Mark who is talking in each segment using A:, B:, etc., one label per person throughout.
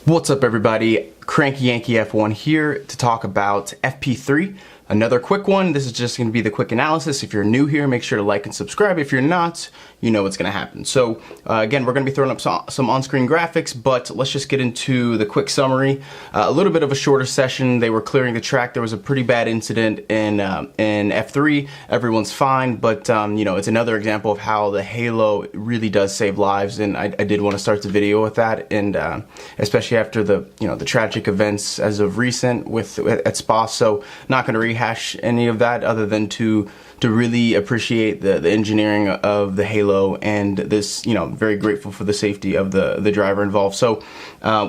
A: What's up, everybody? Cranky Yankee F1 here to talk about FP3. Another quick one. This is just going to be the quick analysis. If you're new here, make sure to like and subscribe. If you're not, you know what's going to happen. So again, we're going to be throwing up some on-screen graphics, but let's just get into the quick summary. A little bit of a shorter session. They were clearing the track. There was a pretty bad incident in F3. Everyone's fine, but you know, it's another example of how the halo really does save lives, and I did want to start the video with that, and especially after the tragic events as of recent at Spa. So not going to rehash any of that other than to really appreciate the engineering of the halo, and this, very grateful for the safety of the driver involved. So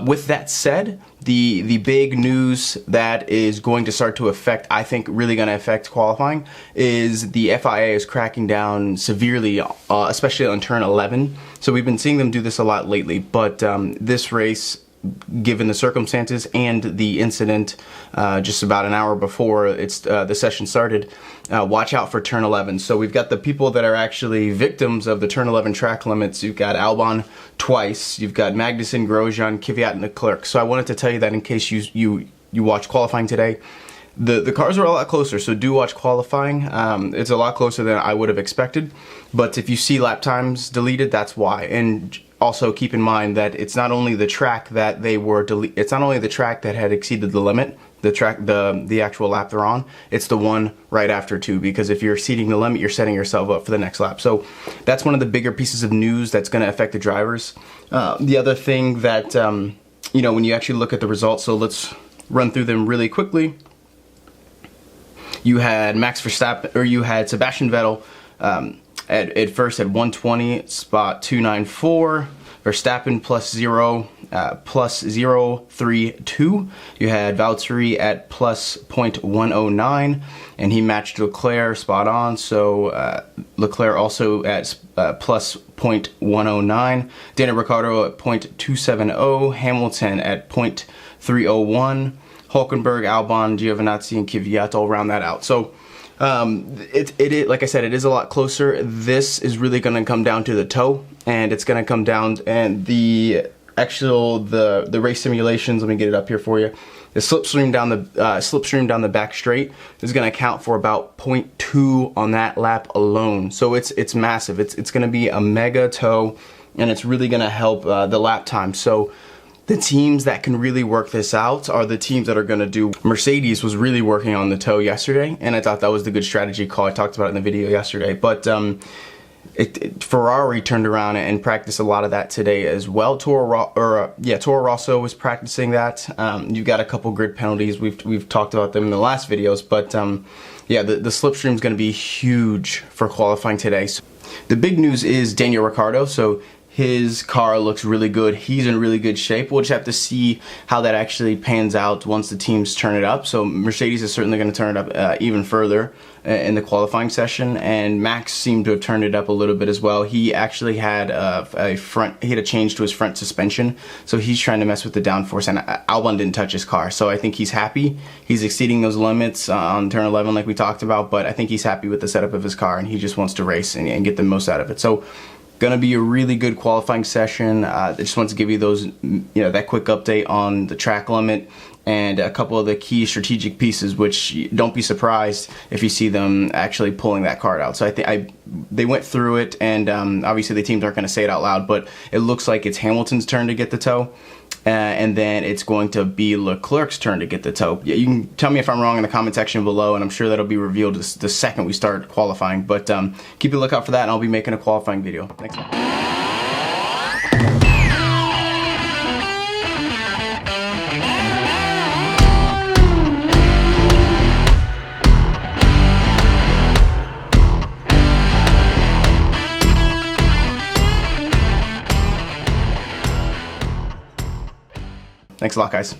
A: with that said, the big news that is going to start to affect, I think really going to affect qualifying, is the FIA is cracking down severely, especially on turn 11. So we've been seeing them do this a lot lately, but this race, given the circumstances and the incident just about an hour before the session started, watch out for turn 11. So we've got the people that are actually victims of the turn 11 track limits. You've got Albon twice, you've got Magnussen, Grosjean, Kvyat, and Leclerc. So I wanted to tell you that in case you watch qualifying today. The cars are a lot closer, so do watch qualifying. It's a lot closer than I would have expected, but if you see lap times deleted, that's why. And also keep in mind that it's not only the track that it's not only the track that had exceeded the limit, the actual lap they're on, it's the one right after too, because if you're exceeding the limit, you're setting yourself up for the next lap. So that's one of the bigger pieces of news that's going to affect the drivers. The other thing that, when you actually look at the results, so let's run through them really quickly. You had you had Sebastian Vettel at first at 120, spot 294. Verstappen plus 0.032. You had Valtteri at plus 0.109, and he matched Leclerc spot on. So Leclerc also at plus 0.109. Daniil Ricciardo at 0.270. Hamilton at 0.301. Hulkenberg, Albon, Giovinazzi, and Kvyat all round that out. So it like I said, it is a lot closer. This is really going to come down to the toe, and it's going to come down, and the race simulations. Let me get it up here for you. The slipstream down the back straight is going to account for about 0.2 on that lap alone. So it's massive. It's going to be a mega toe, and it's really going to help the lap time. So the teams that can really work this out are the teams that are going to do. Mercedes was really working on the toe yesterday, and I thought that was the good strategy call. I talked about it in the video yesterday, but Ferrari turned around and practiced a lot of that today as well. Toro Rosso was practicing that. You've got a couple grid penalties. We've talked about them in the last videos, but the slipstream is going to be huge for qualifying today. So the big news is Daniil Ricciardo. So his car looks really good. He's in really good shape. We'll just have to see how that actually pans out once the teams turn it up. So Mercedes is certainly going to turn it up even further in the qualifying session, and Max seemed to have turned it up a little bit as well. He actually had a change to his front suspension, so he's trying to mess with the downforce, and Albon didn't touch his car. So I think he's happy. He's exceeding those limits on turn 11 like we talked about, but I think he's happy with the setup of his car, and he just wants to race and get the most out of it. So gonna be a really good qualifying session. I just want to give you those, that quick update on the track limit and a couple of the key strategic pieces, which don't be surprised if you see them actually pulling that card out. So I think they went through it, and obviously the teams aren't going to say it out loud, but it looks like it's Hamilton's turn to get the toe. And then it's going to be Leclerc's turn to get the toe. Yeah, you can tell me if I'm wrong in the comment section below, and I'm sure that'll be revealed the second we start qualifying. But keep a lookout for that, and I'll be making a qualifying video next time. Thanks a lot, guys.